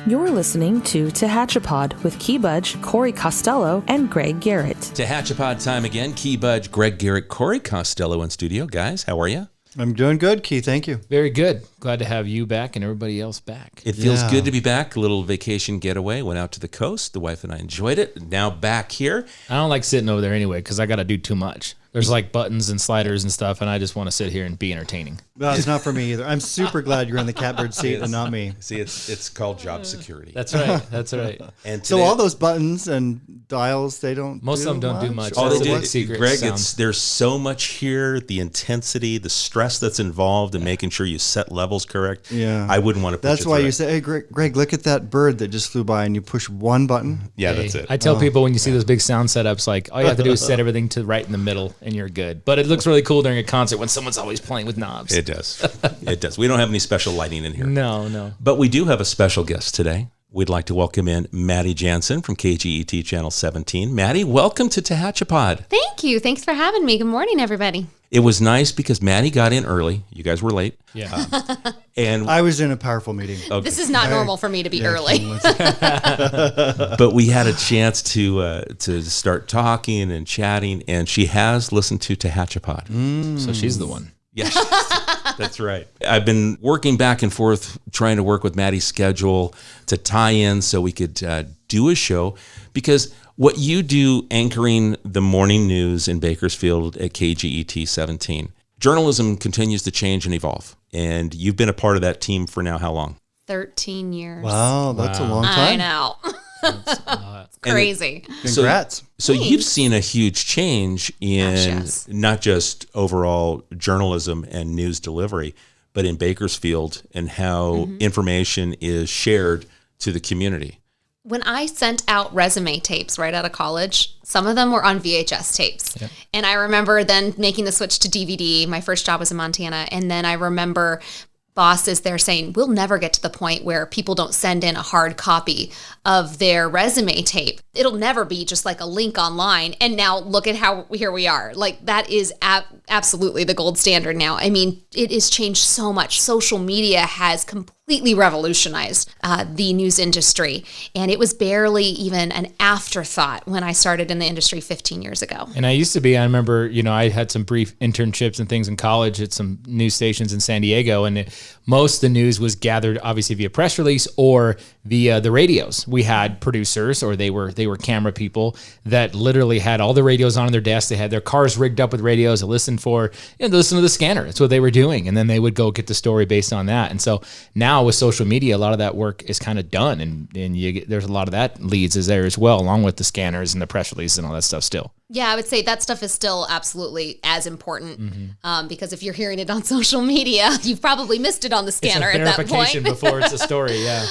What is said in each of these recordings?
You're listening to Tehachapod with Key Budge, Corey Costello, and Greg Garrett. Tehachapod time again. Key Budge, Greg Garrett, Corey Costello in studio. Guys, how are you? I'm doing good, Key. Thank you. Very good. Glad to have you back and everybody else back. It feels good to be back. A little vacation getaway. Went out to the coast. The wife and I enjoyed it. Now back here. I don't like sitting over there anyway because I got to do too much. There's like buttons and sliders and stuff, and I just want to sit here and be entertaining. Well, it's not for me either. I'm super glad you're in the catbird seat and not me. See, it's called job security. That's right. That's right. And so all those buttons and dials, they don't. Most of them don't do much. All That's they a do, big secret. Greg, there's so much here. The intensity, the stress that's involved in making sure you set levels correct. Yeah, I wouldn't want to. That's why you say, "Hey, Greg, look at that bird that just flew by," and you push one button. Yeah, that's it. I tell people when you see those big sound setups, like all you have to do is set everything to right in the middle, and you're good. But it looks really cool during a concert when someone's always playing with knobs. It does. It does. We don't have any special lighting in here. No. But we do have a special guest today. We'd like to welcome in Maddie Janssen from KGET Channel 17. Maddie, welcome to Tehachapod. Thank you. Thanks for having me. Good morning, everybody. It was nice because Maddie got in early. You guys were late. Yeah. And I was in a powerful meeting. Okay. This is not normal for me to be early. But we had a chance to start talking and chatting, and she has listened to Tehachapod. So she's the one. Yes, that's right. I've been working back and forth, trying to work with Maddie's schedule to tie in so we could do a show, because what you do anchoring the morning news in Bakersfield at KGET 17, journalism continues to change and evolve. And you've been a part of that team for now how long? 13 years. Wow, that's a long time. I know. It's crazy. Congrats. So you've seen a huge change in not just overall journalism and news delivery, but in Bakersfield and how information is shared to the community. When I sent out resume tapes right out of college, some of them were on VHS tapes. Yep. And I remember then making the switch to DVD. My first job was in Montana. And then I remember bosses there saying, we'll never get to the point where people don't send in a hard copy of their resume tape. It'll never be just like a link online. And now look at how here we are. Like that is absolutely the gold standard now. I mean, it has changed so much. Social media has completely revolutionized the news industry. And it was barely even an afterthought when I started in the industry 15 years ago. And I remember, I had some brief internships and things in college at some news stations in San Diego, and most of the news was gathered obviously via press release or via the radios. We had producers, or they were camera people that literally had all the radios on their desks. They had their cars rigged up with radios to listen to the scanner. That's what they were doing. And then they would go get the story based on that. And so now with social media, a lot of that work is kind of done. And there's a lot of that leads is there as well, along with the scanners and the press release and all that stuff still. Yeah, I would say that stuff is still absolutely as important because if you're hearing it on social media, you've probably missed it on the scanner at that point. Before it's a story, yeah.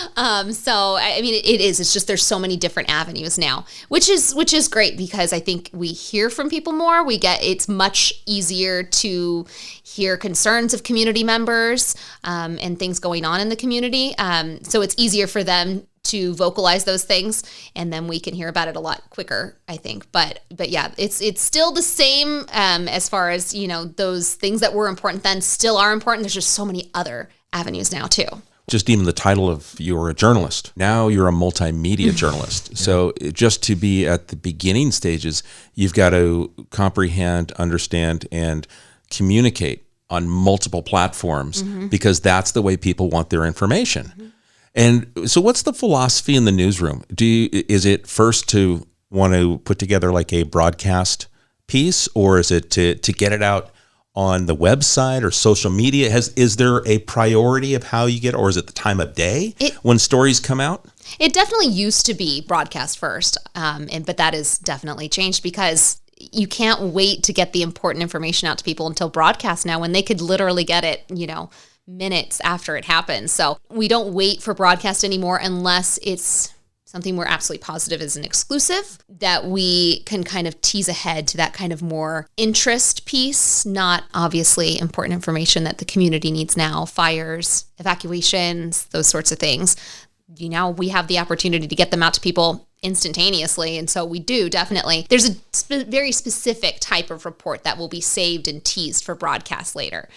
So, I mean, it is. It's just there's so many different avenues now, which is great because I think we hear from people more. It's much easier to hear concerns of community members and things going on in the community. So it's easier for them to vocalize those things, and then we can hear about it a lot quicker, I think. But yeah, it's still the same as far as, those things that were important then still are important. There's just so many other avenues now too. Just even the title of you're a journalist. Now you're a multimedia journalist. Yeah. So just to be at the beginning stages, you've got to comprehend, understand, and communicate on multiple platforms because that's the way people want their information. And so what's the philosophy in the newsroom? Is it first to want to put together like a broadcast piece, or is it to get it out on the website or social media? Is there a priority of how you get, or is it the time of day when stories come out? It definitely used to be broadcast first, but that has definitely changed because you can't wait to get the important information out to people until broadcast now when they could literally get it, minutes after it happens. So we don't wait for broadcast anymore unless it's something we're absolutely positive is an exclusive that we can kind of tease ahead to that kind of more interest piece, not obviously important information that the community needs now, fires, evacuations, those sorts of things. We have the opportunity to get them out to people instantaneously. And so we do definitely. There's a very specific type of report that will be saved and teased for broadcast later.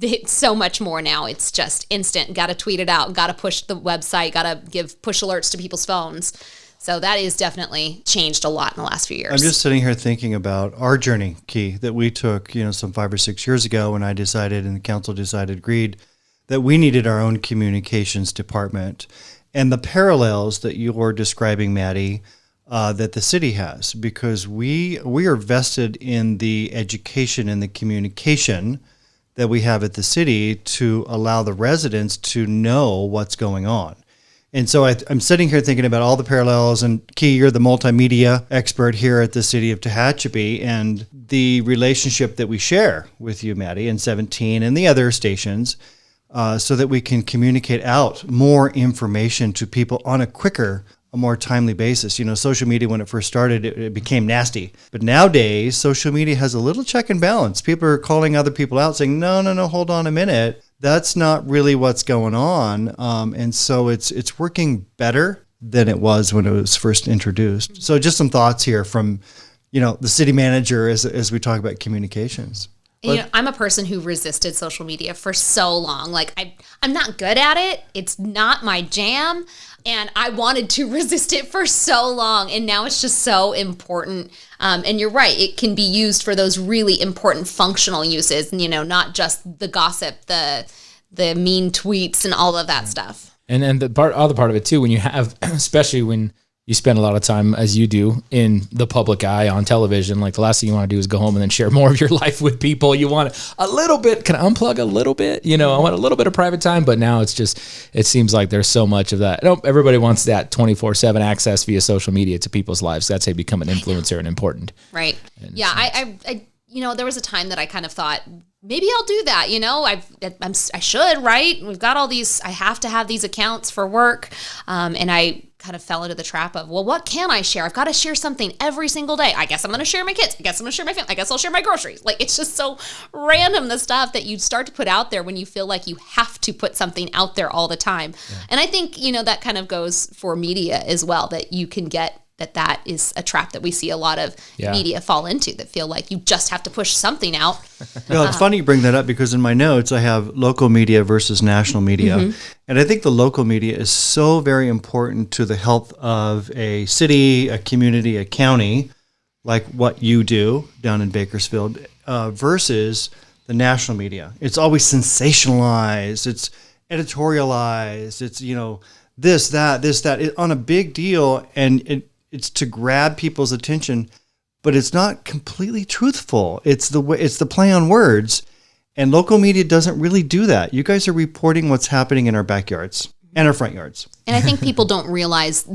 it's so much more now. It's just instant. Got to tweet it out. Got to push the website. Got to give push alerts to people's phones. So that is definitely changed a lot in the last few years. I'm just sitting here thinking about our journey, Key, that we took, some 5 or 6 years ago when I decided and the council agreed that we needed our own communications department, and the parallels that you were describing, Maddie, that the city has, because we are vested in the education and the communication that we have at the city to allow the residents to know what's going on. And so I'm sitting here thinking about all the parallels, and Key, you're the multimedia expert here at the city of Tehachapi, and the relationship that we share with you, Maddie, and 17 and the other stations, so that we can communicate out more information to people on a more timely basis. Social media, when it first started, it became nasty. But nowadays, social media has a little check and balance. People are calling other people out saying, no, hold on a minute. That's not really what's going on. And so it's working better than it was when it was first introduced. So just some thoughts here from, the city manager as we talk about communications. I'm a person who resisted social media for so long. Like I'm not good at it. It's not my jam. And I wanted to resist it for so long. And now it's just so important. And you're right. It can be used for those really important functional uses, not just the gossip, the mean tweets and all of that stuff. And the other part of it too, when you have, especially when you spend a lot of time, as you do, in the public eye on television, like the last thing you want to do is go home and then share more of your life with people. You want a little bit, can I unplug a little bit? I want a little bit of private time, but now it seems like there's so much of that. Everybody wants that 24/7 access via social media to people's lives. That's how you become an influencer and important. Right. Yeah. I there was a time that I kind of thought, maybe I'll do that. I should, right? We've got all these, I have to have these accounts for work. And I kind of fell into the trap of, well, what can I share? I've got to share something every single day. I guess I'm going to share my kids. I guess I'm going to share my family. I guess I'll share my groceries. Like, it's just so random, the stuff that you start to put out there when you feel like you have to put something out there all the time. Yeah. And I think, that kind of goes for media as well, that you can get that is a trap that we see a lot of media fall into, that feel like you just have to push something out. It's funny you bring that up, because in my notes I have local media versus national media. Mm-hmm. And I think the local media is so very important to the health of a city, a community, a county, like what you do down in Bakersfield, versus the national media. It's always sensationalized. It's editorialized. It's, this, that, on a big deal. And it's to grab people's attention, but it's not completely truthful. It's the play on words, and local media doesn't really do that. You guys are reporting what's happening in our backyards and our front yards. And I think people don't realize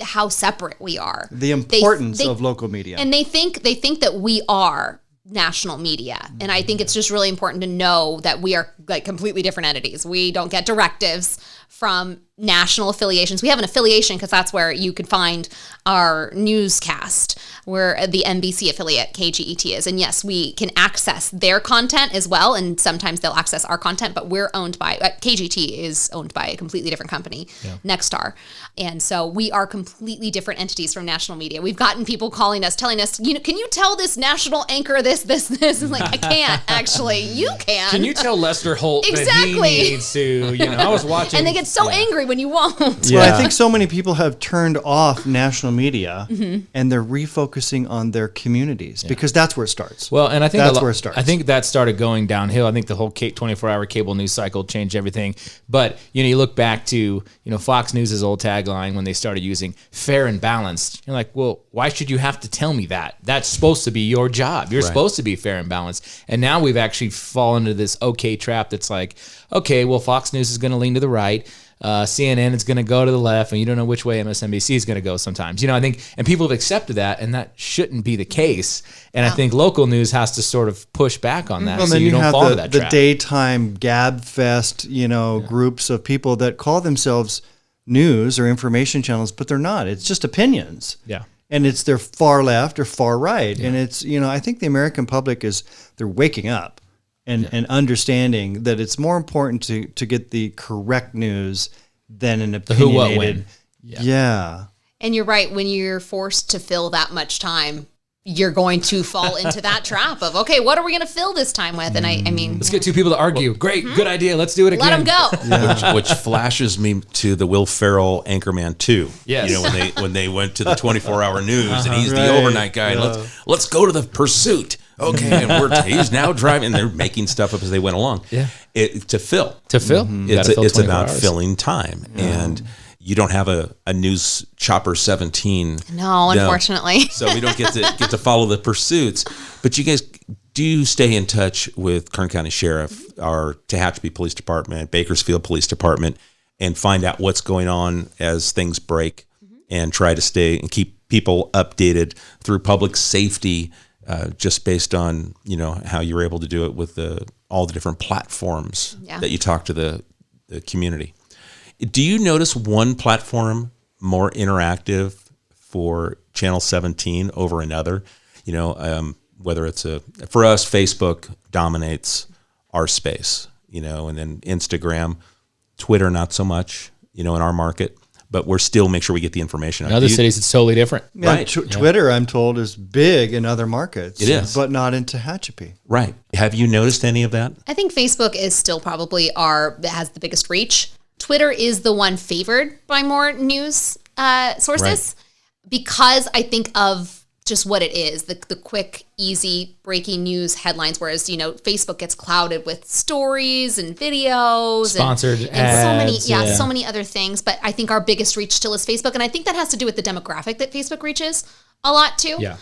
how separate we are. The importance of local media. And they think that we are national media. And I think it's just really important to know that we are like completely different entities. We don't get directives from national affiliations. We have an affiliation because that's where you can find our newscast, where the NBC affiliate KGET is. And yes, we can access their content as well. And sometimes they'll access our content, but we're owned by, KGET is owned by a completely different company, Nexstar. And so we are completely different entities from national media. We've gotten people calling us, telling us, can you tell this national anchor this? It's like, I can't actually. You can. Can you tell Lester Holt exactly that he needs to, I was watching. And they get so angry when you won't. Yeah. Well, I think so many people have turned off national media, and they're refocusing on their communities, because that's where it starts. Well, and I think that's where it starts. I think that started going downhill. I think the whole 24-hour cable news cycle changed everything. But, you look back to, Fox News' old tagline when they started using fair and balanced. You're like, well, why should you have to tell me that? That's supposed to be your job. You're supposed to be fair and balanced. And now we've actually fallen into this trap that's like, okay, well, Fox News is going to lean to the right. CNN is going to go to the left, and you don't know which way MSNBC is going to go sometimes. I think, and people have accepted that, and that shouldn't be the case. And I think local news has to sort of push back on that, so you don't fall into that trap. The daytime gab fest, groups of people that call themselves news or information channels, but they're not. It's just opinions. Yeah. And it's their far left or far right. Yeah. And it's, I think the American public they're waking up and understanding that it's more important to get the correct news than an opinionated. The who, what, when. Yeah. And you're right, when you're forced to fill that much time you're going to fall into that trap of, okay, what are we going to fill this time with? And I mean, Let's get two people to argue. Great, good idea. Let's do it again. let them go. Which flashes me to the Will Ferrell Anchorman 2. Yes. You know, when they went to the 24-hour news and he's Right. the overnight guy. And let's go to the pursuit. Okay, and he's now driving. They're making stuff up as they went along. Yeah. To fill. To fill. It's about filling time. And you don't have a news chopper 17. No, unfortunately. So we don't get to follow the pursuits. But you guys do stay in touch with Kern County Sheriff, our Tehachapi Police Department, Bakersfield Police Department, and find out what's going on as things break, and try to stay and keep people updated through public safety, just based on how you're able to do it with all the different platforms that you talk to the community. Do you notice one platform more interactive for Channel 17 over another? Whether it's for us, Facebook dominates our space, and then Instagram, Twitter, not so much, in our market, but we're still make sure we get the information. In other cities, it's totally different. Yeah, Right. Twitter, I'm told, is big in other markets. It is. But not in Tehachapi. Right. Have you noticed any of that? I think Facebook is still probably has the biggest reach. Twitter is the one favored by more news sources because I think of just what it is, the quick, easy breaking news headlines, whereas, Facebook gets clouded with stories and videos Sponsored and ads, so many other things. But I think our biggest reach still is Facebook. And I think that has to do with the demographic that Facebook reaches a lot too. Yeah.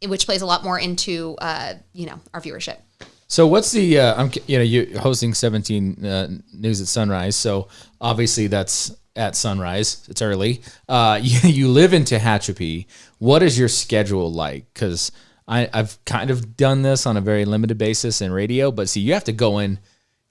Which plays a lot more into, our viewership. So what's the, you're hosting 17 News at Sunrise. So obviously that's at sunrise. It's early. You live in Tehachapi. What is your schedule like? Because I've kind of done this on a very limited basis in radio, but see, you have to go in,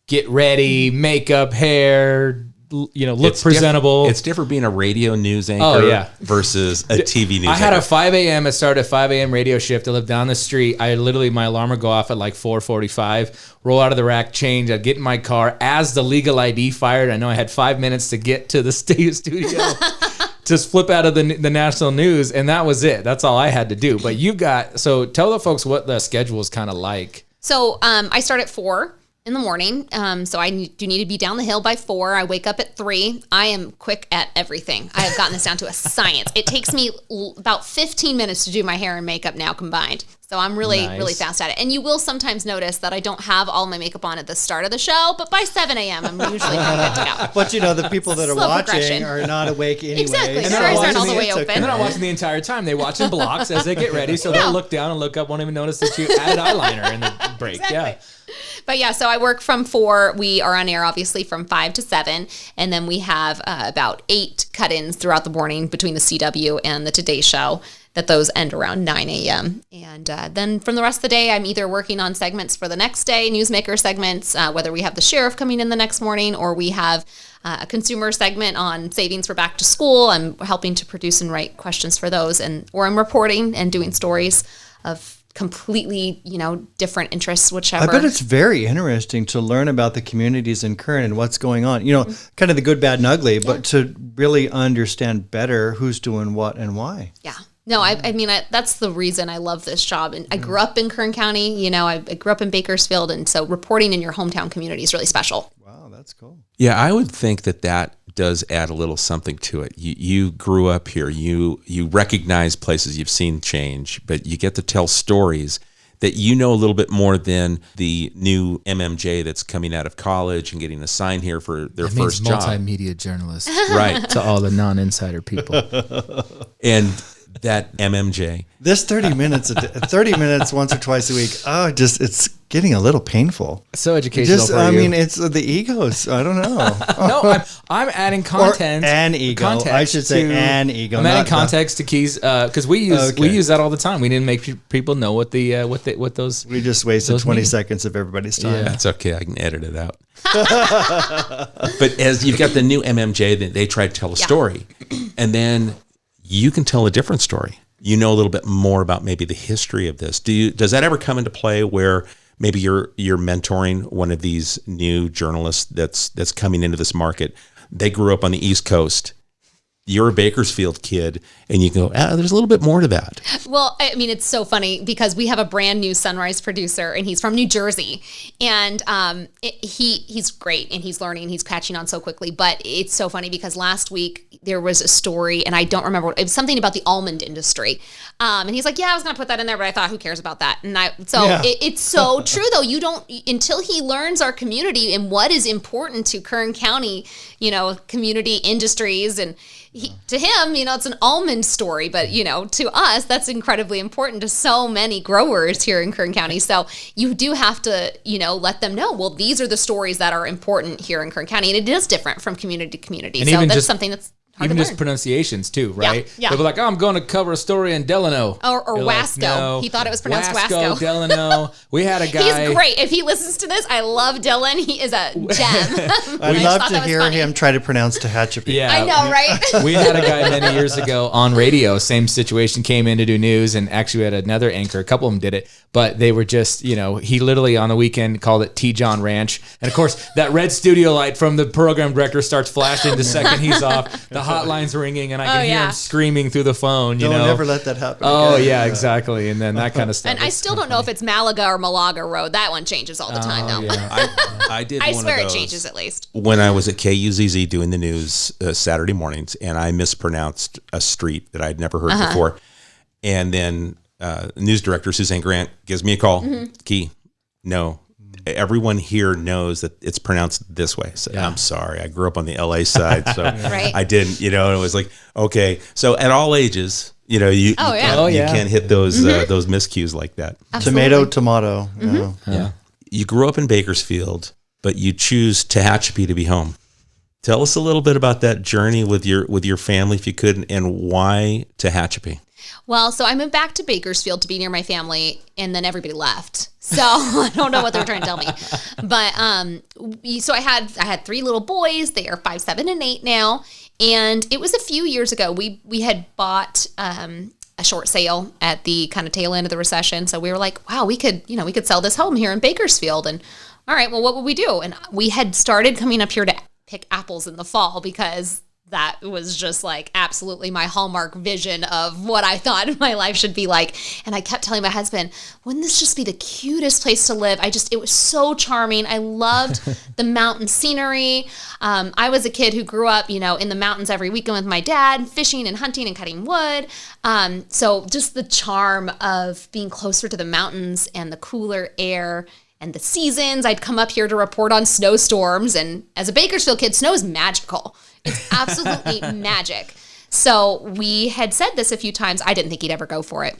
get ready, makeup, hair, look presentable. It's different being a radio news anchor versus a TV news I had anchor. a 5 a.m. I started a 5 a.m. radio shift. I lived down the street. My alarm would go off at like 4:45, roll out of the rack, change. I'd get in my car. As the legal ID fired, I know I had 5 minutes to get to the studio. Just flip out of the national news, and that was it. That's all I had to do. But so tell the folks what the schedule is kind of like. So I start at 4 in the morning. So I do need to be down the hill by 4. I wake up at 3. I am quick at everything. I have gotten this down to a science. It takes me about 15 minutes to do my hair and makeup now combined. So I'm really fast at it. And you will sometimes notice that I don't have all my makeup on at the start of the show, but by 7 a.m. I'm usually pretty good to go. But the people that are Slow watching progression. are not awake anyway. Exactly. And Their eyes aren't all the way open. And they're not watching the entire time. They watch in blocks as they get ready. So they'll look down and look up, won't even notice that you added eyeliner in the break. Exactly. Yeah. But so I work from 4. We are on air, obviously, from 5 to 7. And then we have about 8 cut-ins throughout the morning between the CW and the Today Show, that those end around 9 a.m. And then from the rest of the day, I'm either working on segments for the next day, newsmaker segments, whether we have the sheriff coming in the next morning or we have a consumer segment on savings for back to school. I'm helping to produce and write questions for those, or I'm reporting and doing stories of completely, different interests, whichever. I bet it's very interesting to learn about the communities in Kern and what's going on, kind of the good, bad, and ugly, but to really understand better who's doing what and why. Yeah. No, I mean, that's the reason I love this job. And I grew up in Kern County, I grew up in Bakersfield. And so reporting in your hometown community is really special. Wow, that's cool. Yeah, I would think that does add a little something to it. You grew up here. You recognize places you've seen change, but you get to tell stories that a little bit more than the new MMJ that's coming out of college and getting assigned here for their first job. Multimedia journalist. Right. To all the non-insider people. And that MMJ. This 30 minutes once or twice a week. It's getting a little painful. So educational for you. It's the egos. I don't know. No, I'm adding content. Or an ego. I should say an ego. I'm adding context to keys because we use that all the time. We didn't make people know what those. We just wasted 20 mean. seconds of everybody's time. Yeah. That's okay. I can edit it out. But as you've got the new MMJ, they try to tell a story, and then you can tell a different story. A little bit more about maybe the history of this. Does that ever come into play where maybe you're mentoring one of these new journalists that's coming into this market? They grew up on the East Coast you're a Bakersfield kid, and you go, there's a little bit more to that. Well, I mean, it's so funny because we have a brand new Sunrise producer, and he's from New Jersey, and he's great, and he's learning, and he's catching on so quickly. But it's so funny because last week there was a story, and I don't remember it was something about the almond industry, and he's like, "Yeah, I was going to put that in there, but I thought, who cares about that?" And it's so true though. You don't until he learns our community and what is important to Kern County, community industries and. To him, it's an almond story, but, to us, that's incredibly important to so many growers here in Kern County. So you do have to, let them know, well, these are the stories that are important here in Kern County. And it is different from community to community. And so that's something that's hard even to just learn. Pronunciations too, right? Yeah. They'll be like, I'm going to cover a story in Delano. Or You're Wasco. Like, no. He thought it was pronounced Wasco. Delano. We had a guy. He's great. If he listens to this, I love Dylan. He is a gem. I'd love to hear him try to pronounce Tehachapi. Yeah. I know, right? We had a guy many years ago on radio, same situation, came in to do news, and actually we had another anchor, a couple of them did it, but they were just, he literally on the weekend called it T. John Ranch. And of course, that red studio light from the program director starts flashing the second he's off. The hotline's ringing, and I can hear him screaming through the phone, Don't ever let that happen Oh, again. yeah, exactly. And then that kind of stuff. And I still don't know if it's Malaga or Malaga Road. That one changes all the time, though. Yeah. I did. I one swear of it those changes at least. when I was at KUZZ doing the news Saturday mornings, and I mispronounced a street that I'd never heard before, and then news director Suzanne Grant gives me a call. Key, no. Everyone here knows that it's pronounced this way. So I'm sorry. I grew up on the LA side, so Right. I didn't, and it was like, okay. So at all ages, you can't hit those miscues like that. Tomato. Yeah. You grew up in Bakersfield, but you choose Tehachapi to be home. Tell us a little bit about that journey with your family, if you could, and why Tehachapi. Well, so I moved back to Bakersfield to be near my family, and then everybody left. So I don't know what they were trying to tell me. But so I had 3 little boys. They are 5, 7, and 8 now. And it was a few years ago. We had bought a short sale at the kind of tail end of the recession. So we were like, wow, we could sell this home here in Bakersfield. And all right, well, what would we do? And we had started coming up here to pick apples in the fall because that was just like absolutely my hallmark vision of what I thought my life should be like. And I kept telling my husband, wouldn't this just be the cutest place to live? It was so charming. I loved the mountain scenery. I was a kid who grew up, in the mountains every weekend with my dad, fishing and hunting and cutting wood. So just the charm of being closer to the mountains and the cooler air and the seasons. I'd come up here to report on snowstorms. And as a Bakersfield kid, snow is magical. It's absolutely magic. So we had said this a few times. I didn't think he'd ever go for it.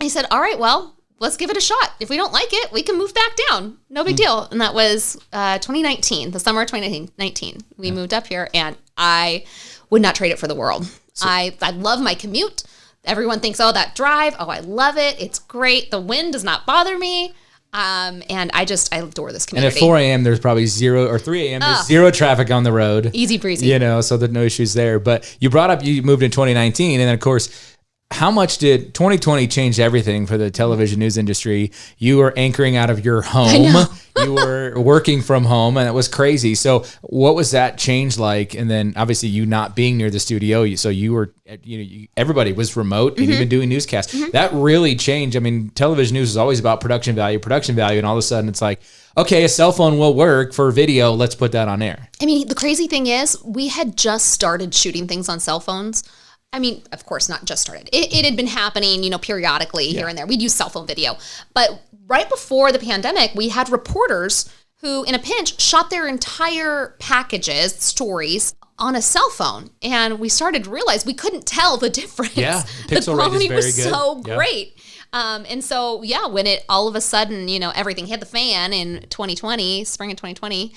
I said, all right, well, let's give it a shot. If we don't like it, we can move back down. No big deal. And that was 2019, the summer of 2019. We moved up here, and I would not trade it for the world. I love my commute. Everyone thinks, oh, that drive. Oh, I love it. It's great. The wind does not bother me. And I adore this community. And at 4 a.m., there's probably 0 or 3 a.m. There's zero traffic on the road. Easy breezy. So there's no issues there. But you brought up you moved in 2019, and then of course, how much did 2020 change everything for the television news industry? You were anchoring out of your home. You were working from home, and it was crazy. So what was that change like? And then obviously you not being near the studio, so you were, everybody was remote and even doing newscasts. That really changed. I mean, television news is always about production value, and all of a sudden it's like, okay, a cell phone will work for video. Let's put that on air. I mean, the crazy thing is we had just started shooting things on cell phones. I mean, of course, not just started. It had been happening, periodically here and there. We'd use cell phone video. But right before the pandemic, we had reporters who, in a pinch, shot their entire packages, stories, on a cell phone. And we started to realize we couldn't tell the difference. Yeah, the pixel rate quality is very was good. so great. And so, when it all of a sudden, everything hit the fan in 2020, spring of 2020,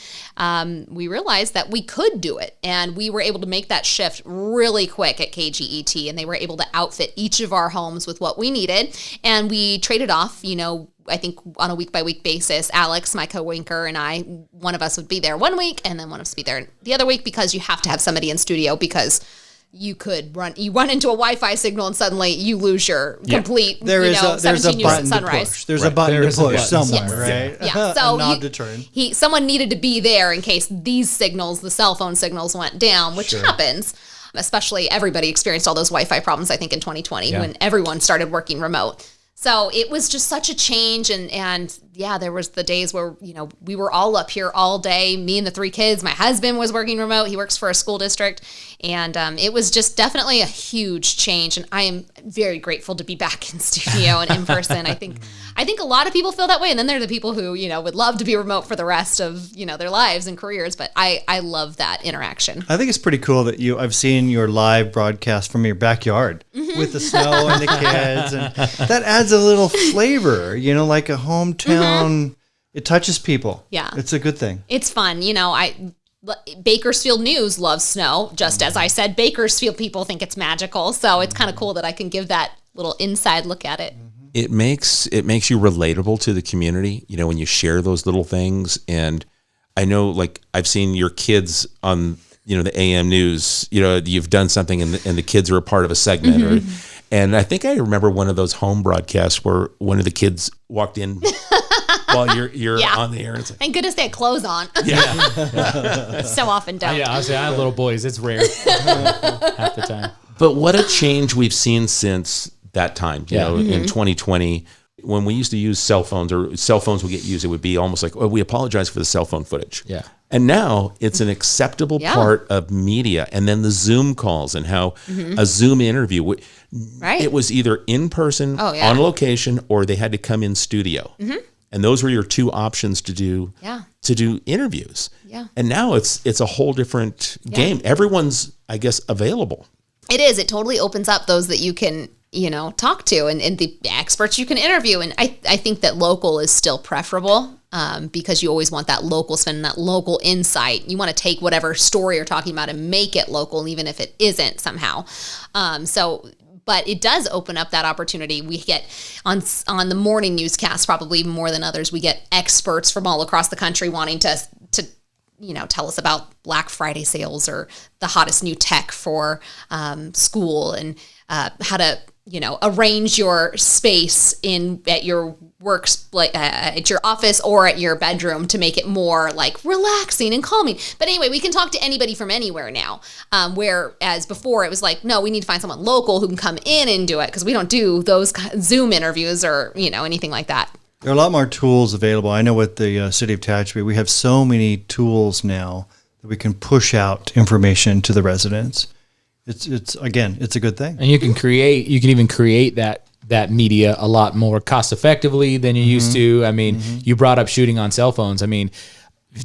we realized that we could do it. And we were able to make that shift really quick at KGET. And they were able to outfit each of our homes with what we needed. And we traded off, I think on a week-by-week basis. Alex, my co-anchor, and I, one of us would be there one week, and then one of us would be there the other week, because you have to have somebody in studio, because you run into a Wi-Fi signal and suddenly you lose your complete, there's a 17 years at button to Sunrise. push. There's a button to push somewhere, right? Yeah. So a nod to turn. Someone needed to be there in case these signals, the cell phone signals, went down, which happens. especially everybody experienced all those Wi-Fi problems, I think, in 2020 Yeah. when everyone started working remote. So it was just such a change. And yeah, there was the days where, we were all up here all day, me and the 3 kids. My husband was working remote. He works for a school district. And it was just definitely a huge change. And I am very grateful to be back in studio and in person. I think a lot of people feel that way. And then there are the people who, would love to be remote for the rest of, their lives and careers. But I love that interaction. I think it's pretty cool that I've seen your live broadcast from your backyard with the snow and the kids. And that adds a little flavor, like a hometown. It touches people. Yeah. It's a good thing. It's fun. Bakersfield News loves snow. Just as I said, Bakersfield people think it's magical. So it's kind of cool that I can give that little inside look at it. It makes you relatable to the community, when you share those little things. And I know, like, I've seen your kids on, the AM news, you've done something and the kids are a part of a segment. And I think I remember one of those home broadcasts where one of the kids walked in while you're on the air. And it's like, Thank goodness they had clothes on. yeah. So often don't. Yeah, I have little boys. It's rare half the time. But what a change we've seen since that time, in 2020, when we used to use cell phones or cell phones would get used, it would be almost like, we apologize for the cell phone footage. Yeah. And now it's an acceptable part of media. And then the Zoom calls and how a Zoom interview, Right. it was either in person, on location, or they had to come in studio. And those were your 2 options to do interviews. Yeah. And now it's a whole different game. Everyone's, I guess, available. It is. It totally opens up those that you can, talk to and the experts you can interview. And I think that local is still preferable because you always want that local spin and that local insight. You want to take whatever story you're talking about and make it local, even if it isn't somehow. But it does open up that opportunity. We get on the morning newscast, probably more than others, we get experts from all across the country wanting to tell us about Black Friday sales or the hottest new tech for school and how to, arrange your space at your works, like at your office or at your bedroom to make it more like relaxing and calming. But anyway, we can talk to anybody from anywhere now. Whereas before it was like, no, we need to find someone local who can come in and do it because we don't do those Zoom interviews or, anything like that. There are a lot more tools available. I know with the city of Tehachapi, we have so many tools now that we can push out information to the residents. It's a good thing. And you can even create that media a lot more cost effectively than you used to. I mean, you brought up shooting on cell phones. I mean,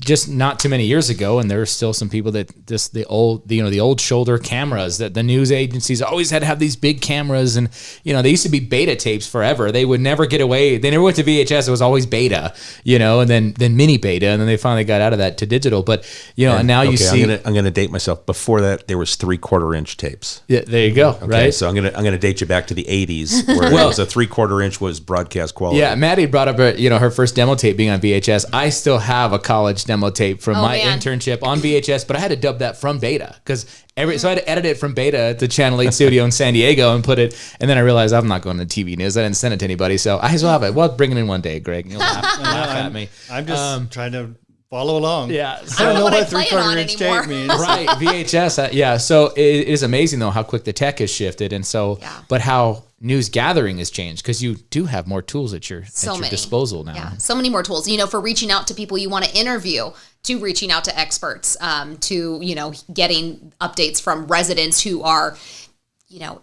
just not too many years ago, and there are still some people that just the old shoulder cameras that the news agencies always had to have these big cameras, and they used to be beta tapes forever. They would never get away. They never went to VHS. It was always beta, and then mini beta, and then they finally got out of that to digital. But and now you see. I'm gonna date myself. Before that, there was 3/4 inch tapes. Yeah, there you go. Okay, right. So I'm gonna date you back to the 80s, where it was a 3/4 inch was broadcast quality. Yeah, Maddie brought up her first demo tape being on VHS. I still have a college demo tape from my internship on VHS, but I had to dub that from beta because so I had to edit it from beta at the Channel 8 studio in San Diego and put it. And then I realized I'm not going to TV news. I didn't send it to anybody, so I still have it. Well, bring it in one day, Greg. You'll laugh at me. I'm just trying to follow along. Yeah, I don't know what 3/4 inch tape means. Right, VHS. So it is amazing though how quick the tech has shifted, and so but how news gathering has changed because you do have more tools at your disposal now. Yeah, so many more tools. For reaching out to people you want to interview, to reaching out to experts, to getting updates from residents who are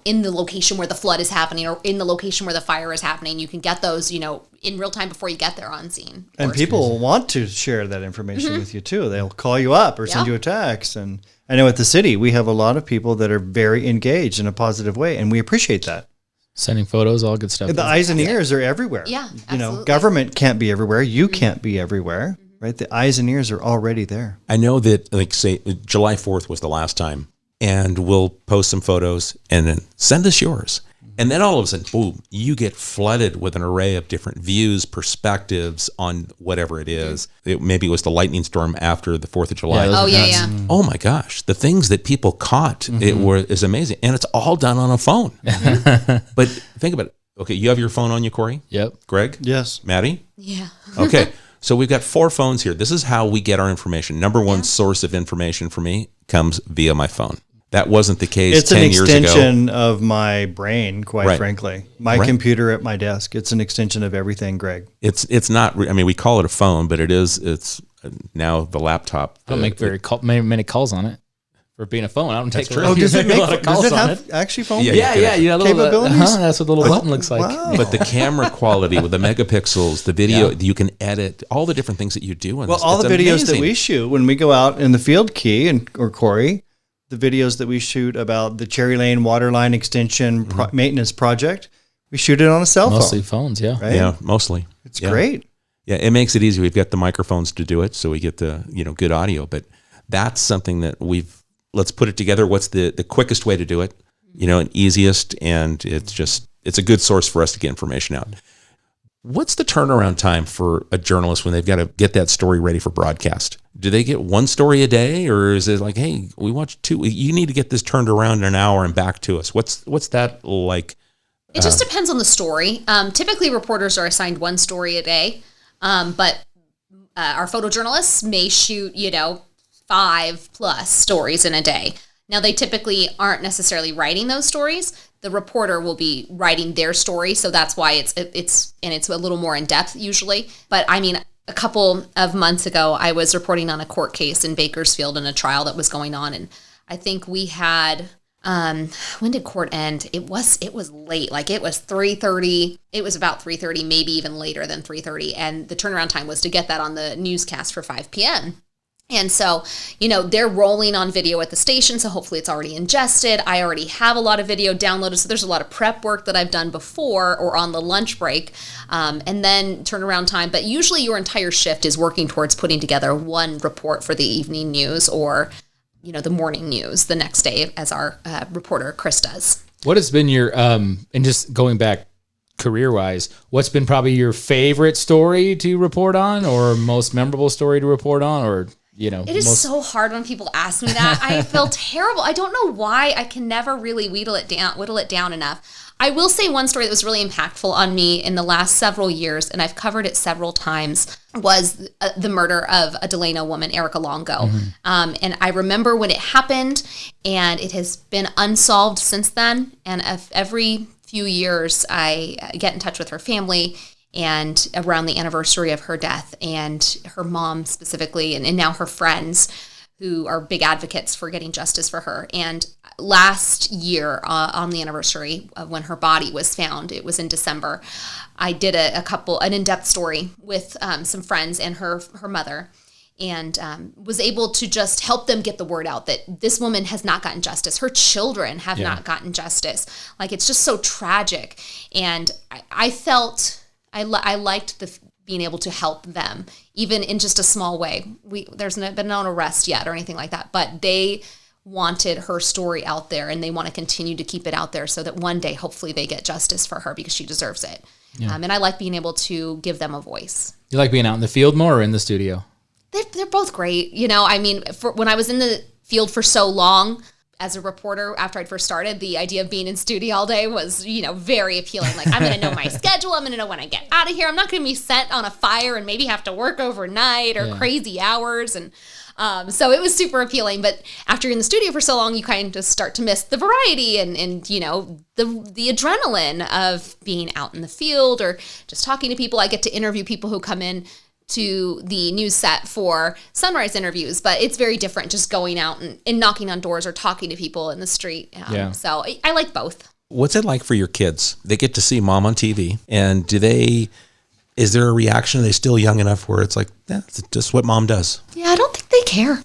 in the location where the flood is happening or in the location where the fire is happening. You can get those in real time before you get there on scene. And people want to share that information with you too. They'll call you up or send you a text. And I know at the city we have a lot of people that are very engaged in a positive way, and we appreciate that. Sending photos, all good stuff. The eyes and ears are everywhere. Yeah, absolutely. Government can't be everywhere. You can't be everywhere, right? The eyes and ears are already there. I know that, like, say, July 4th was the last time, and we'll post some photos and then send us yours. And then all of a sudden, boom, you get flooded with an array of different views, perspectives on whatever it is. Maybe it was the lightning storm after the 4th of July. Yeah, Oh my gosh, the things that people caught is amazing. And it's all done on a phone. But think about it. Okay, you have your phone on you, Corey? Yep. Greg? Yes. Maddie? Yeah. Okay, so we've got 4 phones here. This is how we get our information. Number one source of information for me comes via my phone. That wasn't the case It's 10 an years ago. extension of my brain, quite Right. frankly. My Right. computer at my desk. It's an extension of everything, Greg. It's not. I mean, we call it a phone, but it's now the laptop. I don't make many calls on it. For being a phone, I don't take true. Oh, does it a lot of calls does it on have it. actually phone? Yeah, Yeah, little, Capabilities? that's what the little button looks like. Wow. But the camera quality with the megapixels, the video, you can edit all the different things that you do. Well, all the videos that we shoot when we go out in the field, Key or Corey, the videos that we shoot about the Cherry Lane water line extension maintenance project, we shoot it on a cell Mostly phone. phones, yeah. Right? Yeah, mostly. It's Yeah. great. Yeah, it makes it easy. We've got the microphones to do it, so we get the good audio. But that's something that let's put it together. What's the quickest way to do it? And easiest, and it's a good source for us to get information out. What's the turnaround time for a journalist when they've got to get that story ready for broadcast? Do they get one story a day, or is it like, hey, we watch two? You need to get this turned around in an hour and back to us. What's that like? It just depends on the story. Typically, reporters are assigned one story a day, but our photojournalists may shoot, 5+ stories in a day. Now, they typically aren't necessarily writing those stories. The reporter will be writing their story, so that's why it's a little more in depth usually. But I mean, a couple of months ago, I was reporting on a court case in Bakersfield in a trial that was going on, and I think we had. When did court end? It was late. Like it was 3:30. It was about 3:30, maybe even later than 3:30. And the turnaround time was to get that on the newscast for 5 p.m. And so, they're rolling on video at the station. So hopefully it's already ingested. I already have a lot of video downloaded. So there's a lot of prep work that I've done before or on the lunch break. And then turnaround time. But usually your entire shift is working towards putting together one report for the evening news or the morning news the next day, as our reporter, Chris, does. What has been your, and just going back career-wise, what's been probably your favorite story to report on or most memorable story to report on or, It is so hard when people ask me that. I feel terrible. I don't know why. I can never really whittle it down enough. I will say one story that was really impactful on me in the last several years, and I've covered it several times, was the murder of a Delano woman, Erica Longo. And I remember when it happened, and it has been unsolved since then. And every few years, I get in touch with her family, and around the anniversary of her death, and her mom specifically, and now her friends, who are big advocates for getting justice for her. And last year, on the anniversary of when her body was found, it was in December, I did an in-depth story with some friends and her mother, and was able to just help them get the word out that this woman has not gotten justice. Her children have not gotten justice. Like, it's just so tragic. And I felt I liked being able to help them, even in just a small way. There's been no arrest yet or anything like that, but they wanted her story out there, and they want to continue to keep it out there so that one day, hopefully, they get justice for her because she deserves it. Yeah. And I like being able to give them a voice. You like being out in the field more or in the studio? They're both great. When I was in the field for so long, as a reporter, after I'd first started, the idea of being in studio all day was, very appealing. Like, I'm going to know my schedule. I'm going to know when I get out of here. I'm not going to be set on a fire and maybe have to work overnight or crazy hours. And so it was super appealing. But after you're in the studio for so long, you kind of just start to miss the variety and the adrenaline of being out in the field or just talking to people. I get to interview people who come in to the news set for sunrise interviews, but it's very different just going out and knocking on doors or talking to people in the street. So I like both. What's it like for your kids? They get to see mom on TV, and is there a reaction? Are they still young enough where it's like, that's just what mom does? Yeah, I don't think they care.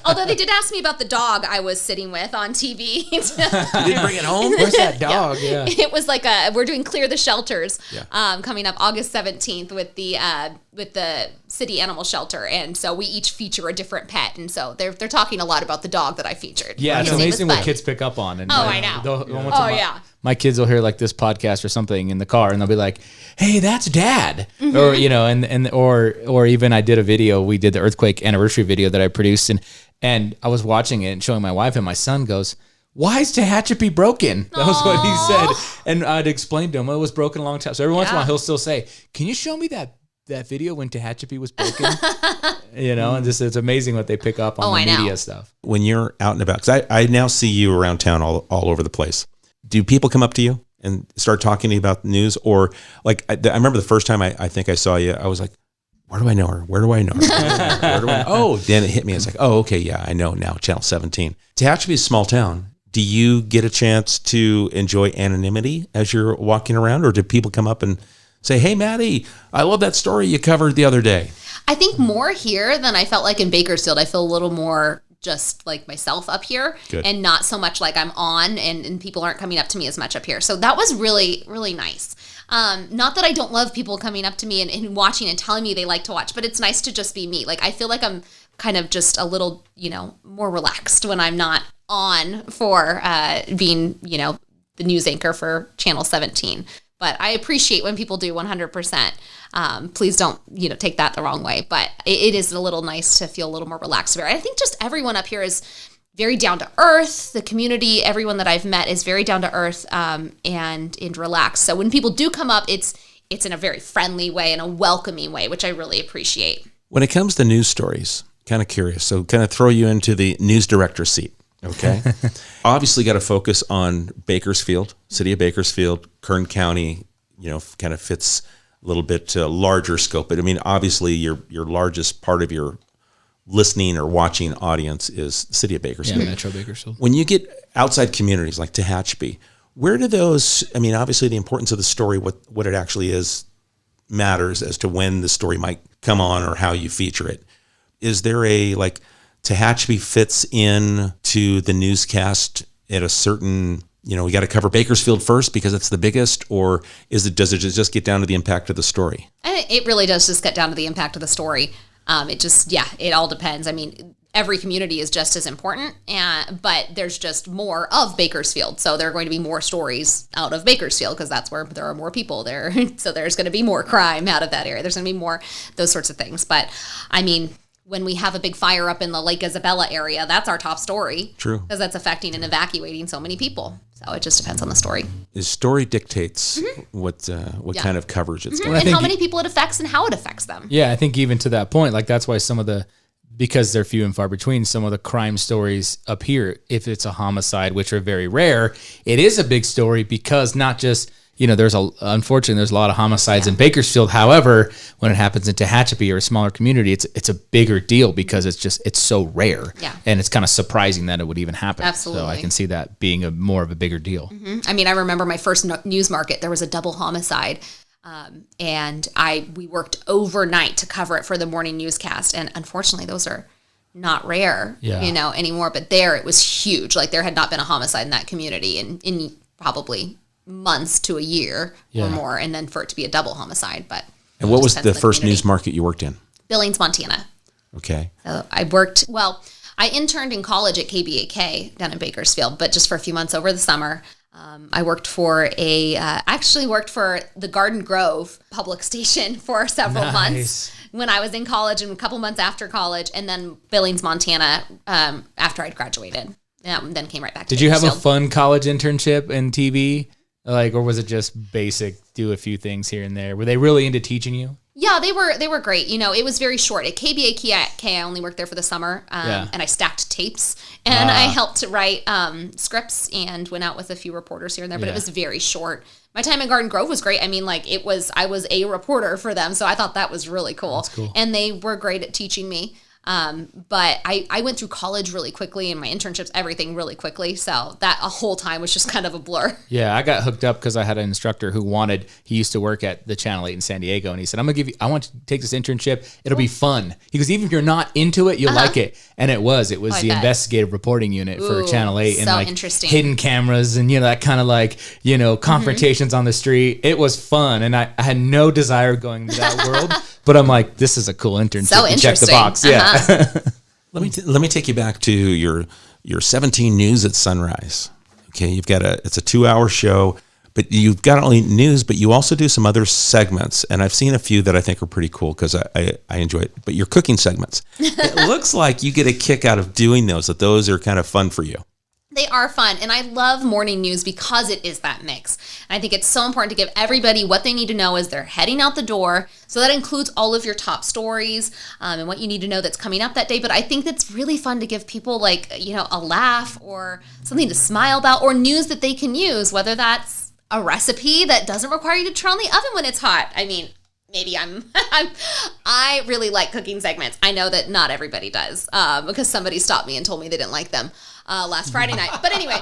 Although they did ask me about the dog I was sitting with on TV. You didn't bring it home? Where's that dog? Yeah. It was like we're doing Clear the Shelters coming up August 17th with the city animal shelter. And so we each feature a different pet. And so they're talking a lot about the dog that I featured. Yeah, it's amazing what kids pick up on. And I know. My kids will hear like this podcast or something in the car, and they'll be like, "Hey, that's Dad," or or even I did a video. We did the earthquake anniversary video that I produced, and I was watching it and showing my wife, and my son goes, "Why is Tehachapi broken?" That was what he said, and I'd explained to him, well, it was broken a long time. So every once in a while, he'll still say, "Can you show me that that video when Tehachapi was broken? And just it's amazing what they pick up on the media stuff. When you're out and about, because I now see you around town all over the place. Do people come up to you and start talking to you about the news? Or like, I remember the first time I think I saw you, I was like, where do I know her? Where do I know her? Oh, then it hit me. It's like, oh, okay, yeah, I know now, Channel 17. Tehachapi is a small town. Do you get a chance to enjoy anonymity as you're walking around? Or do people come up and say, hey, Maddie, I love that story you covered the other day? I think more here than I felt like in Bakersfield. I feel a little more just like myself up here. Good. And not so much like I'm on and people aren't coming up to me as much up here. So that was really, really nice. Not that I don't love people coming up to me and watching and telling me they like to watch, but it's nice to just be me. Like, I feel like I'm kind of just a little, more relaxed when I'm not on for being, the news anchor for Channel 17. But I appreciate when people do 100%. Please don't, take that the wrong way. But it is a little nice to feel a little more relaxed. I think just everyone up here is very down to earth. The community, everyone that I've met is very down to earth and relaxed. So when people do come up, it's in a very friendly way and a welcoming way, which I really appreciate. When it comes to news stories, kind of curious. So kind of throw you into the news director seat. Okay. Obviously got to focus on Bakersfield, city of Bakersfield, Kern County, kind of fits a little bit larger scope. But I mean, obviously your largest part of your listening or watching audience is the city of Bakersfield. Yeah, Metro Bakersfield. When you get outside communities like Tehachapi, where do those, I mean, obviously the importance of the story, what it actually is, matters as to when the story might come on or how you feature it. Is there Tehachapi fits in to the newscast at a certain, we got to cover Bakersfield first because it's the biggest, or does it just get down to the impact of the story? It really does just get down to the impact of the story. It all depends. I mean, every community is just as important, but there's just more of Bakersfield. So there are going to be more stories out of Bakersfield because that's where there are more people there. So there's going to be more crime out of that area. There's going to be more those sorts of things. But I mean, when we have a big fire up in the Lake Isabella area, that's our top story. True. Because that's affecting and evacuating so many people. So it just depends on the story. The story dictates what kind of coverage it's going to And how many people it affects and how it affects them. Yeah, I think even to that point, that's why because they're few and far between, some of the crime stories up here, if it's a homicide, which are very rare, it is a big story because not just, unfortunately, there's a lot of homicides in Bakersfield. However, when it happens in Tehachapi or a smaller community, it's a bigger deal because it's so rare. Yeah. And it's kind of surprising that it would even happen. Absolutely. So I can see that being more of a bigger deal. Mm-hmm. I mean, I remember my first news market, there was a double homicide. And we worked overnight to cover it for the morning newscast. And unfortunately, those are not rare, anymore. But there, it was huge. There had not been a homicide in that community in probably months to a year or more. And then for it to be a double homicide. And what was the first news market you worked in? Billings, Montana. Okay. So I interned in college at KBAK down in Bakersfield, but just for a few months over the summer. I worked for the Garden Grove public station for several months when I was in college and a couple months after college, and then Billings, Montana, after I'd graduated. Then came right back to Did you have a Bakersfield. fun college internship in TV? Or was it just basic, do a few things here and there? Were they really into teaching you? Yeah, they were great. It was very short. At KBAK, I only worked there for the summer, and I stacked tapes, and I helped to write scripts and went out with a few reporters here and there, but it was very short. My time in Garden Grove was great. I mean, I was a reporter for them, so I thought that was really cool. That's cool. And they were great at teaching me. But I went through college really quickly and my internships, everything really quickly. So that a whole time was just kind of a blur. Yeah, I got hooked up because I had an instructor he used to work at the Channel 8 in San Diego. And he said, I want you to take this internship. It'll be fun. He goes, even if you're not into it, you'll like it. And it was the investigative reporting unit for Channel 8 and interesting. Hidden cameras and, that kind of confrontations on the street. It was fun. And I had no desire going to that world. But I'm like, this is a cool internship. So interesting. Check the box. Yeah. Let me take you back to your 17 News at Sunrise. Okay, you've got it's a 2-hour show, but you've got not only news, but you also do some other segments, and I've seen a few that I think are pretty cool because I enjoy it. But your cooking segments, it looks like you get a kick out of doing those. That those are kind of fun for you. They are fun, and I love morning news because it is that mix. And I think it's so important to give everybody what they need to know as they're heading out the door. So that includes all of your top stories and what you need to know that's coming up that day. But I think that's really fun to give people like, you know, a laugh or something to smile about or news that they can use, whether that's a recipe that doesn't require you to turn on the oven when it's hot. I mean, maybe I really like cooking segments. I know that not everybody does because somebody stopped me and told me they didn't like them last Friday night. But anyway,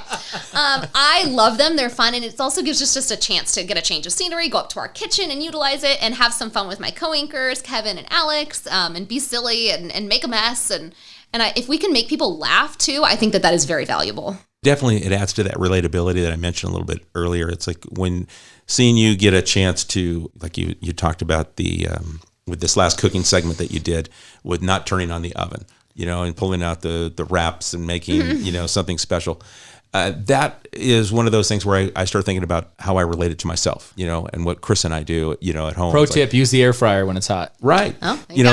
I love them. They're fun. And it also gives us just a chance to get a change of scenery, go up to our kitchen and utilize it and have some fun with my co-anchors, Kevin and Alex, and be silly and make a mess. And if we can make people laugh too, I think that is very valuable. Definitely, it adds to that relatability that I mentioned a little bit earlier. It's like when seeing you get a chance to, like you talked about with this last cooking segment that you did with not turning on the oven, you know, and pulling out the wraps and making, you know, something special. That is one of those things where I start thinking about how I relate it to myself, you know, and what Chris and I do, you know, at home. Pro tip, use the air fryer when it's hot. Right. Oh, there you go.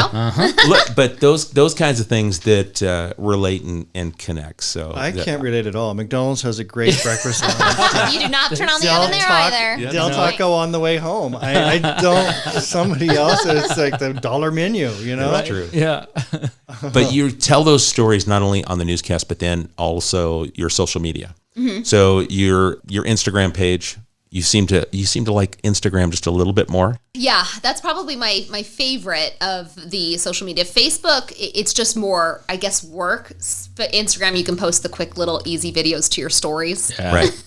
Look, but those kinds of things that relate and connect. So I can't relate at all. McDonald's has a great breakfast lunch. You do not turn on the oven there either. Del Taco on the way home. I don't. Somebody else, it's like the $1 menu, you know? That's true. Yeah. But you tell those stories not only on the newscast, but then also your social media. Mm-hmm. So your Instagram page, you seem to like Instagram just a little bit more. Yeah, that's probably my favorite of the social media. Facebook, it's just more, I guess, work. But Instagram, you can post the quick little easy videos to your stories. Yeah. Right.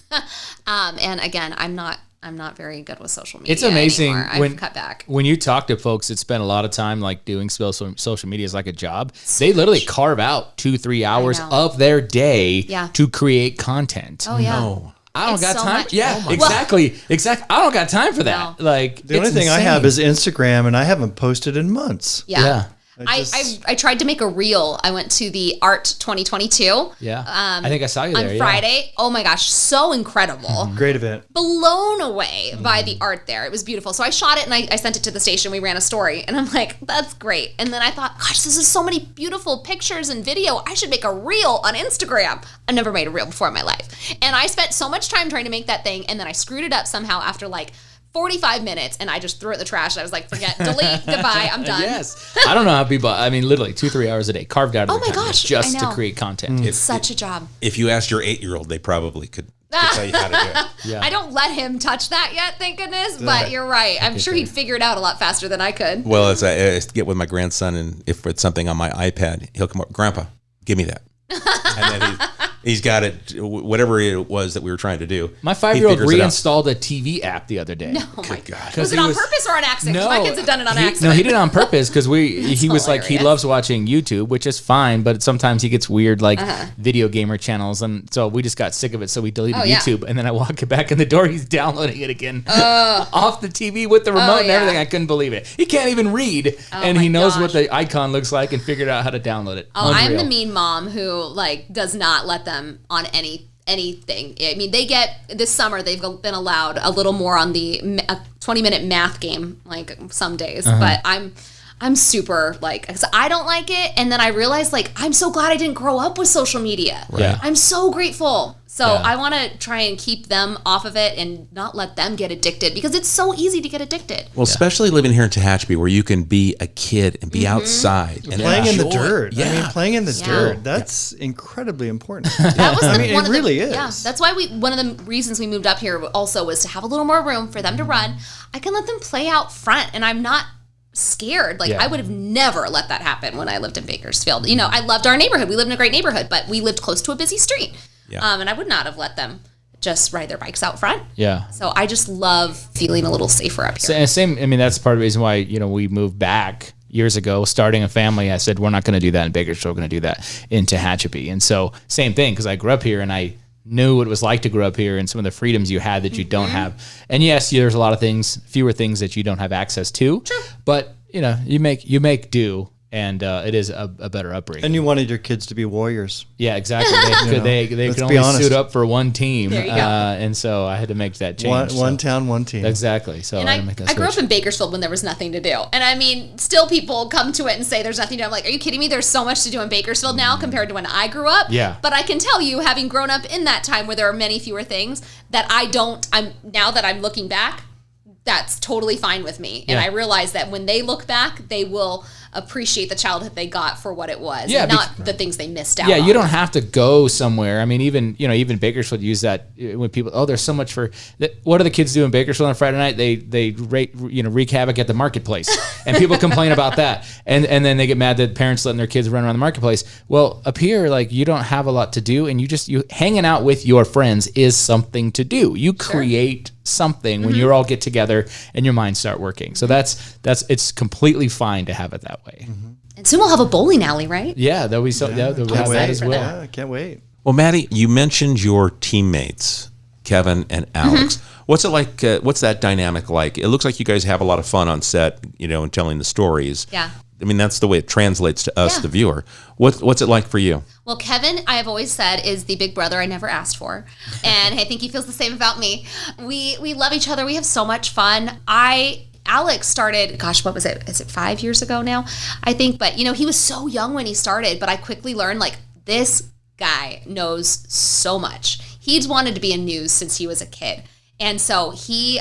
And again, I'm not very good with social media. It's amazing anymore. I've cut back. When you talk to folks that spend a lot of time like doing social media is like a job. They literally carve out 2-3 hours of their day to create content. Oh yeah. No. I don't got so time. much. Yeah, exactly. I don't got time for that. No. Like The only thing I have is Instagram, and I haven't posted in months. Yeah. I tried to make a reel. I went to the Art 2022. Yeah. I think I saw you there on Friday. Oh my gosh, so incredible. Great event. Blown away by the art there. It was beautiful. So I shot it and I sent it to the station. We ran a story and I'm like, that's great. And then I thought, gosh, this is so many beautiful pictures and video. I should make a reel on Instagram. I've never made a reel before in my life. And I spent so much time trying to make that thing and then I screwed it up somehow after like 45 minutes and I just threw it in the trash. I was like, forget, delete, goodbye, I'm done. Yes. I don't know how people, I mean, literally 2-3 hours a day carved out of their time just to create content. It's such a job. If you asked your 8-year-old, they probably could tell you how to do it. Yeah. I don't let him touch that yet, thank goodness, but you're right. I'm sure he'd figure it out a lot faster than I could. Well, as I get with my grandson, and if it's something on my iPad, he'll come up, Grandpa, give me that. And then he's got it, whatever it was that we were trying to do. My 5-year-old reinstalled a TV app the other day. No, my God. Was it on purpose or on accident? No, my kids have done it on accident. No, he did it on purpose because he was like, he loves watching YouTube, which is fine, but sometimes he gets weird like video gamer channels. And so we just got sick of it. So we deleted YouTube. And then I walk it back in the door. He's downloading it again off the TV with the remote and everything. I couldn't believe it. He can't even read. And he knows what the icon looks like and figured out how to download it. Oh, Unreal. I'm the mean mom who like does not let them on anything. I mean, they get this summer they've been allowed a little more on the 20-minute math game like some days, but I'm super like, cause I don't like it, and then I realized like I'm so glad I didn't grow up with social media. Right. I'm so grateful. So I want to try and keep them off of it and not let them get addicted because it's so easy to get addicted. Well, especially living here in Tehachapi where you can be a kid and be outside. And playing in the dirt. Yeah. I mean, playing in the dirt. That's incredibly important. That was it really is. Yeah, that's why one of the reasons we moved up here also was to have a little more room for them to run. I can let them play out front and I'm not scared. Like I would have never let that happen when I lived in Bakersfield. You know, I loved our neighborhood. We lived in a great neighborhood, but we lived close to a busy street. Yeah. And I would not have let them just ride their bikes out front. Yeah. So I just love feeling a little safer up here. Same. I mean, that's part of the reason why, you know, we moved back years ago, starting a family. I said, we're not going to do that in Bakersfield. We're going to do that in Tehachapi. And so same thing, because I grew up here and I knew what it was like to grow up here and some of the freedoms you had that you don't have. And yes, there's a lot of things, fewer things that you don't have access to. True. But, you know, you make do And it is a better upbringing. And you wanted your kids to be warriors. Yeah, exactly. They could only suit up for one team. There you go. And so I had to make that change. One town, one team. Exactly. So and I had to make that switch. I grew up in Bakersfield when there was nothing to do. And I mean, still people come to it and say there's nothing to do. I'm like, are you kidding me? There's so much to do in Bakersfield now compared to when I grew up. Yeah. But I can tell you, having grown up in that time where there are many fewer things, that now that I'm looking back, that's totally fine with me. And I realize that when they look back, they will appreciate the childhood they got for what it was, and not the things they missed out on. Yeah, you don't have to go somewhere. I mean, even Bakersfield use that when people, there's so much what do the kids do in Bakersfield on Friday night? They wreak havoc at the marketplace, and people complain about that, and then they get mad that parents letting their kids run around the marketplace. Well, up here, like, you don't have a lot to do, and you hanging out with your friends is something to do. You create something when you all get together and your minds start working. So it's completely fine to have it that way. And soon we'll have a bowling alley, right? Yeah, we'll have that as well. Yeah, I can't wait. Well, Maddie, you mentioned your teammates, Kevin and Alex. What's it like? What's that dynamic like? It looks like you guys have a lot of fun on set, and telling the stories. Yeah. I mean, that's the way it translates to us, the viewer. What's it like for you? Well, Kevin, I have always said, is the big brother I never asked for. And I think he feels the same about me. We love each other. We have so much fun. Alex started, gosh, what was it? Is it 5 years ago now? I think, but he was so young when he started, but I quickly learned, like, this guy knows so much. He's wanted to be in news since he was a kid. And so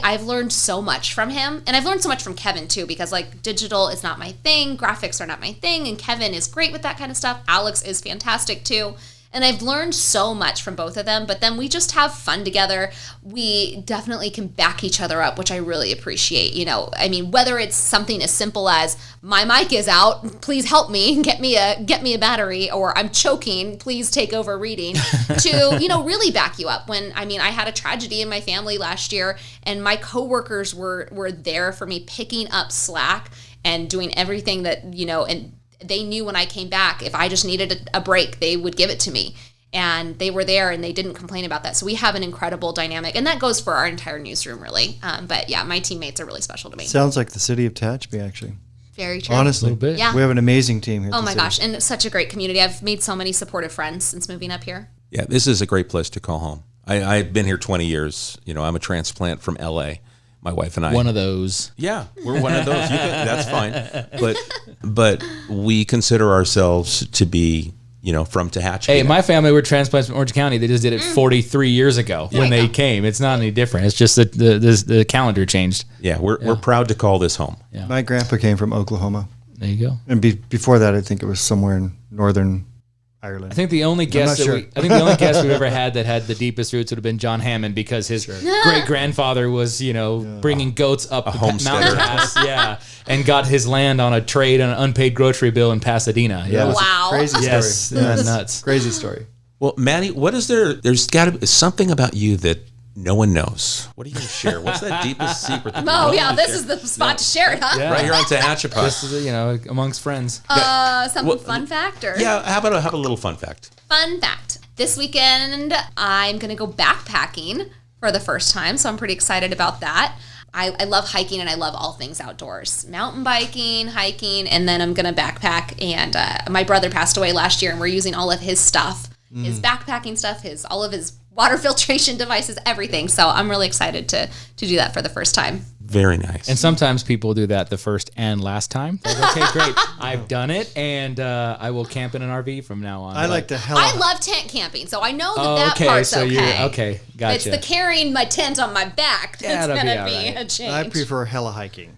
I've learned so much from him, and I've learned so much from Kevin too, because like digital is not my thing, graphics are not my thing, and Kevin is great with that kind of stuff. Alex is fantastic too. And I've learned so much from both of them, but then we just have fun together. We definitely can back each other up, which I really appreciate. I mean, whether it's something as simple as my mic is out, please help me, get me a battery, or I'm choking, please take over reading, to, really back you up. When, I had a tragedy in my family last year, and my coworkers were there for me, picking up slack and doing everything that, and they knew when I came back, if I just needed a break, they would give it to me. And they were there, and they didn't complain about that. So we have an incredible dynamic, and that goes for our entire newsroom, really. But yeah, my teammates are really special to me. Sounds like the city of Tehachapi, actually. Very true. Honestly, A little bit. Yeah. We have an amazing team here. Oh my gosh, and such a great community. I've made so many supportive friends since moving up here. Yeah, this is a great place to call home. I've been here 20 years. I'm a transplant from LA. My wife and I. One of those. Yeah, we're one of those. That's fine. But we consider ourselves to be, from Tehachapi. Hey, my family were transplants from Orange County. They just did it 43 years ago when they came. It's not any different. It's just that the calendar changed. Yeah, we're proud to call this home. Yeah. My grandpa came from Oklahoma. There you go. And before that, I think it was somewhere in northern Ireland. I think the only guest we've ever had that had the deepest roots would have been John Hammond, because his great grandfather was, bringing goats up the mountain pass, and got his land on a trade on an unpaid grocery bill in Pasadena. Yeah, Wow. Crazy story. yes, nuts. Crazy story. Well, Maddie, what is there? There's got to be something about you that no one knows. What are you going to share? What's that deepest secret? That This is the spot to share it, huh? Yeah. Right here on Tehachapi. This is, amongst friends. Fun fact? Or? Yeah, how about have a little fun fact? Fun fact. This weekend, I'm going to go backpacking for the first time, so I'm pretty excited about that. I love hiking, and I love all things outdoors. Mountain biking, hiking, and then I'm going to backpack. And my brother passed away last year, and we're using all of his stuff, his backpacking stuff, all of his water filtration devices, everything. So I'm really excited to do that for the first time. Very nice. And sometimes people do that the first and last time. Like, okay, great. I've done it, and I will camp in an RV from now on. I like to I love tent camping, so I know that part's so okay. Okay, gotcha. It's the carrying my tent on my back that's That'll going be to all be right. a change. I prefer heli hiking.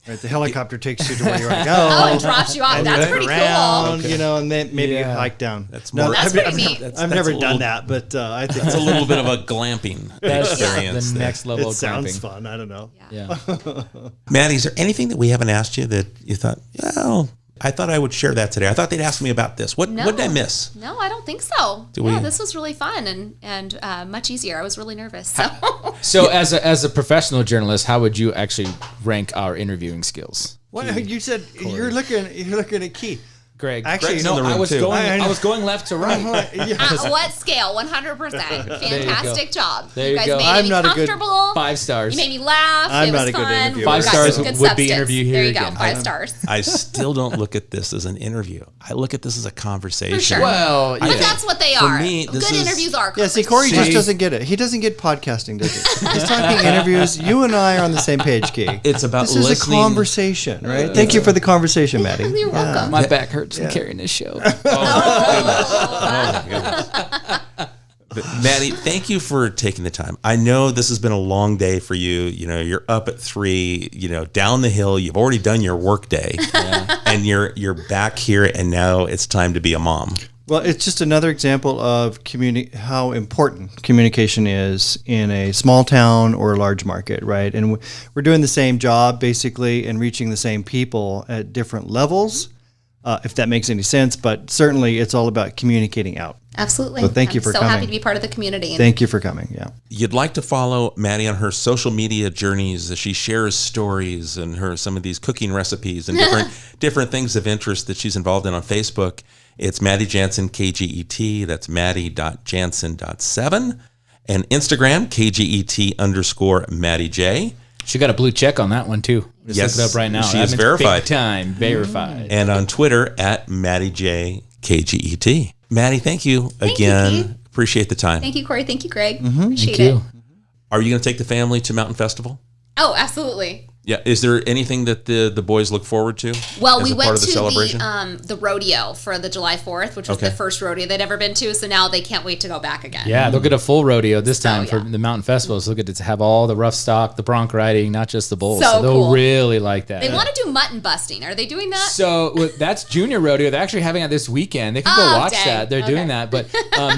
Right, the helicopter takes you to where you want to go. Oh, and drops you off. And That's you pretty around, cool. and then maybe you hike down. That's more. That's pretty neat. I've never done that, but I think It's a little bit of a glamping experience. the next level it of sounds glamping. fun. I don't know. Yeah. Maddie, is there anything that we haven't asked you that you thought, I thought I would share that today? I thought they'd ask me about this. What did I miss? No, I don't think so. we- This was really fun and much easier. I was really nervous. So. So as a professional journalist, how would you actually rank our interviewing skills? What you said? You're looking at Key. Greg. Actually, Greg's in the room, I was too. I was going left to right. What scale? 100%. Fantastic job. There you you guys go. made I'm me not a good- comfortable. 5 stars. You made me laugh. I'm it was not a good fun. interviewer. Five We got stars some good would be substance. interview here There you again. go. 5 stars. I still don't look at this as an interview. I look at this as a conversation. For sure. Well, But yeah. that's what they For are. me, this Good is- interviews are. Yeah, see, Corey just See? doesn't get it. He doesn't get podcasting, does he? He's talking interviews. You and I are on the same page, Key. It's about This is listening. a conversation, right? Thank you for the conversation, Maddie. You're welcome. My back hurts from carrying this show. But Maddie, thank you for taking the time. I know this has been a long day for you. You know, you're up at 3, down the hill. You've already done your work day, and you're back here, and now it's time to be a mom. Well, it's just another example of how important communication is in a small town or a large market, right? And we're doing the same job, basically, and reaching the same people at different levels, if that makes any sense. But certainly, it's all about communicating out. Absolutely. So thank you for I'm so coming. happy to be part of the community. Thank you for coming. Yeah. You'd like to follow Maddie on her social media journeys as she shares stories and some of these cooking recipes and different things of interest that she's involved in on Facebook. It's Maddie Janssen, KGET. That's Maddie.Janssen.7. And Instagram, KGET_Maddie J. She got a blue check on that one too. Just Yes, look it up right now. she That is means verified. Big time verified. And on Twitter, at Maddie J, KGET. Maddie, thank you again. you, Keith. Appreciate the time. Thank you, Corey. Thank you, Greg. Appreciate Thank you. it. Are you going to take the family to Mountain Festival? Oh, absolutely. Yeah. Is there anything that the boys look forward to? Well, as we a part went of the to celebration? the rodeo for the July 4th, which was Okay. the first rodeo they'd ever been to. So now they can't wait to go back again. Yeah, they'll get a full rodeo this time for yeah. the mountain festivals. They'll get to have all the rough stock, the bronc riding, not just the bulls. So So they'll cool. really like that. They want to do mutton busting. Are they doing that? So that's junior rodeo. They're actually having it this weekend. They can go Oh, watch dang. that. They're doing Okay. that. But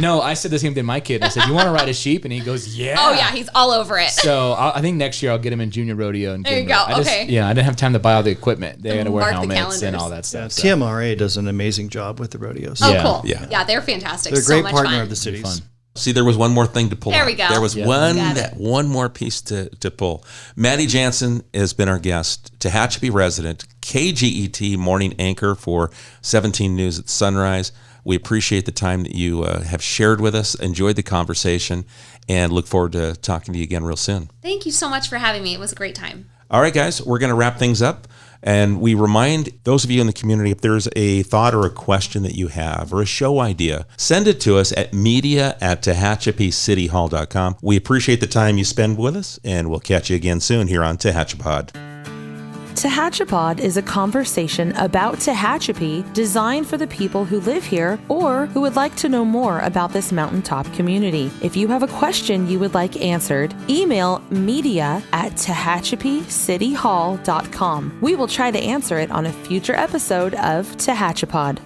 no, I said the same thing to my kid. I said, "You want to ride a sheep?" And he goes, "Yeah." Oh, yeah. He's all over it. So I think next year I'll get him in junior rodeo. And There get you him go. I just, Okay. Yeah, I didn't have time to buy all the equipment. They had to wear Mark the helmets and calendars. all that stuff. so. TMRA does an amazing job with the rodeos. Oh, Yeah. cool. Yeah. Yeah, they're fantastic. They're a so great much partner fun. of the cities. Fun. See, there was one more thing to pull There out. we go. There was Got it. one more piece to pull. Maddie Janssen has been our guest, Tehachapi resident, KGET morning anchor for 17 News at Sunrise. We appreciate the time that you have shared with us, enjoyed the conversation, and look forward to talking to you again real soon. Thank you so much for having me. It was a great time. All right, guys, we're going to wrap things up. And we remind those of you in the community, if there's a thought or a question that you have or a show idea, send it to us at media@TehachapiCityHall.com. We appreciate the time you spend with us, and we'll catch you again soon here on Tehachapod. Tehachapod is a conversation about Tehachapi designed for the people who live here or who would like to know more about this mountaintop community. If you have a question you would like answered, email media@TehachapiCityHall.com. We will try to answer it on a future episode of Tehachapod.